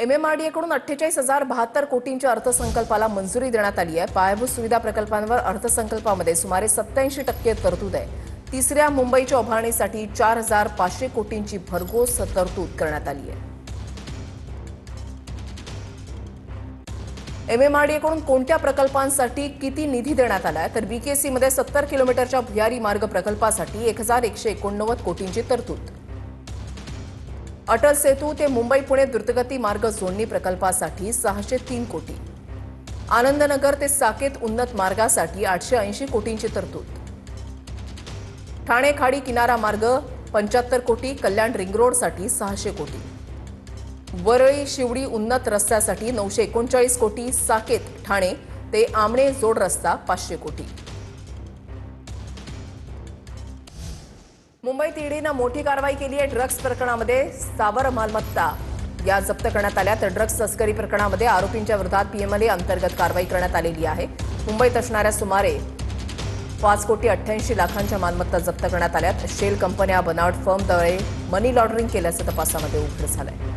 MMRDA कडून 48,072 कोटींच्या अर्थसंकल्पाला मंजुरी देण्यात आली आहे। पायाभूत सुविधा प्रकल्पांवर अर्थसंकल्पामध्ये सुमारे 87% तरतूद आहे। तिसऱ्या मुंबईच्या उभारणीसाठी 4,500 कोटींची भरघोस तरतूद करण्यात आली आहे। MMRDA कडून कोणत्या प्रकल्पांसाठी किती निधी देण्यात आलाय तर BKC मध्ये 70 किलोमीटरच्या भुयारी मार्ग प्रकल्पासाठी 1,189 कोटींची तरतूद। अटल सेतू ते मुंबई पुणे द्रुतगती मार्ग जोडणी प्रकल्पासाठी 603 कोटी। आनंदनगर ते साकेत उन्नत मार्गासाठी 880 कोटींची तरतूद। ठाणे खाडी किनारा मार्ग 75 कोटी, कल्याण रिंग रोडसाठी 600 कोटी। वरळी शिवडी उन्नत रस्त्यासाठी 939 कोटी, साकेत ठाणे ते आमणे जोड रस्ता 500 कोटी। मुंबईत ईडीनं मोठी कारवाई केली आहे। ड्रग्ज प्रकरणामध्ये स्थावर मालमत्ता या जप्त करण्यात आल्या तर ड्रग्ज तस्करी प्रकरणामध्ये आरोपींच्या विरोधात PMLA अंतर्गत कारवाई करण्यात आलेली आहे। मुंबईत असणाऱ्या सुमारे 5,88,00,000 मालमत्ता जप्त करण्यात आल्यात। शेल कंपन्या बनावट फर्मद्वारे मनी लॉन्ड्रिंग केल्याचं तपासामध्ये उघड झालंय।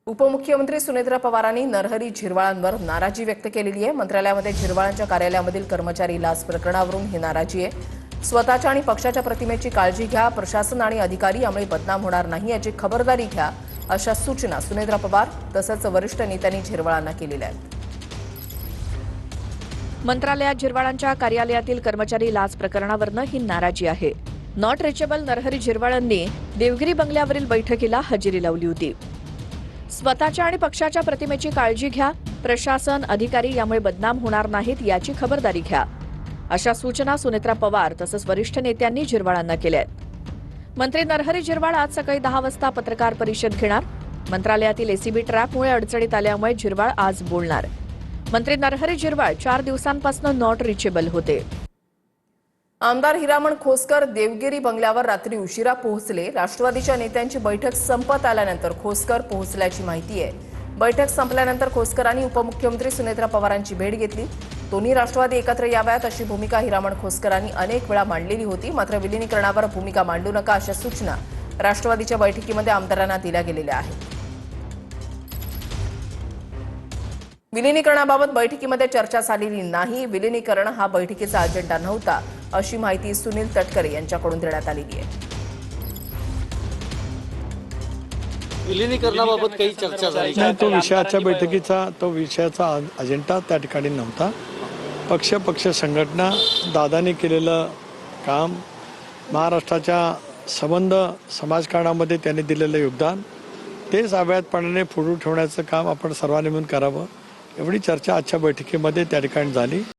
उपमुख्यमंत्री सुनेत्रा पवारांनी नरहरी झिरवाळांवर नाराजी व्यक्त केलेली आहे। मंत्रालयामध्ये झिरवाळांच्या कार्यालयामधील कर्मचारी लाच प्रकरणावरून ही नाराजी आहे। स्वतःच्या आणि पक्षाच्या प्रतिमेची काळजी घ्या, प्रशासन आणि अधिकारी यामुळे बदनाम होणार नाही याची खबरदारी घ्या, अशा सूचना सुनेत्रा पवार तसंच वरिष्ठ नेत्यांनी झिरवाळांना केलेल्या आहेत। मंत्रालयात झिरवाळांच्या कार्यालयातील कर्मचारी लाच प्रकरणावरून ही नाराजी आहे। नॉट रिचेबल नरहरी झिरवाळांनी देवगिरी बंगल्यावरील बैठकीला हजेरी लावली होती। स्वतःच्या आणि पक्षाच्या प्रतिमेची काळजी घ्या, प्रशासन अधिकारी यामुळे बदनाम होणार नाहीत याची खबरदारी घ्या, अशा सूचना सुनेत्रा पवार तसंच वरिष्ठ नेत्यांनी झिरवाळांना केल्या आहेत। मंत्री नरहरी झिरवाळ आज सकाळी 10 वाजता पत्रकार परिषद घेणार। मंत्रालयातील ACB ट्रॅपमुळे अडचणीत आल्यामुळे झिरवाळ आज बोलणार। मंत्री नरहरी झिरवाळ 4 दिवसांपासून नॉट रिचेबल होते। आमदार हिरामण खोसकर देवगिरी बंगल्यावर रात्री उशिरा पोहोचले। राष्ट्रवादीच्या नेत्यांची बैठक संपत आल्यानंतर खोसकर पोहोचल्याची माहिती आहे। बैठक संपल्यानंतर खोसकरांनी उपमुख्यमंत्री सुनेत्रा पवारांची भेट घेतली। दोन्ही राष्ट्रवादी एकत्र याव्यात अशी भूमिका हिरामण खोसकरांनी अनेक वेळा मांडलेली होती, मात्र विलिनीकरणावर भूमिका मांडू नका अशा सूचना राष्ट्रवादीच्या बैठकीमध्ये आमदारांना दिल्या गेलेल्या आहेत। विलिनीकरणाबाबत बैठकीमध्ये चर्चा झालेली नाही। विलिनीकरण हा बैठकीचा अजेंडा नव्हता अशी माहिती सुनील तटकरे यांच्याकडून देण्यात आलेली आहे। विलिनीकरणाबाबत काही चर्चा झाली नाही, तो विषयाचा अजेंडा त्या ठिकाणी नव्हता। पक्ष संघटना दादाने केलेलं काम, महाराष्ट्राच्या संबंध समाजकारणामध्ये त्यांनी दिलेलं योगदान, तेच अव्याहतपणाने पुढे ठेवण्याचं काम आपण सर्वांनी मिळून करावं, एवढी चर्चा आजच्या बैठकीमध्ये त्या ठिकाणी झाली।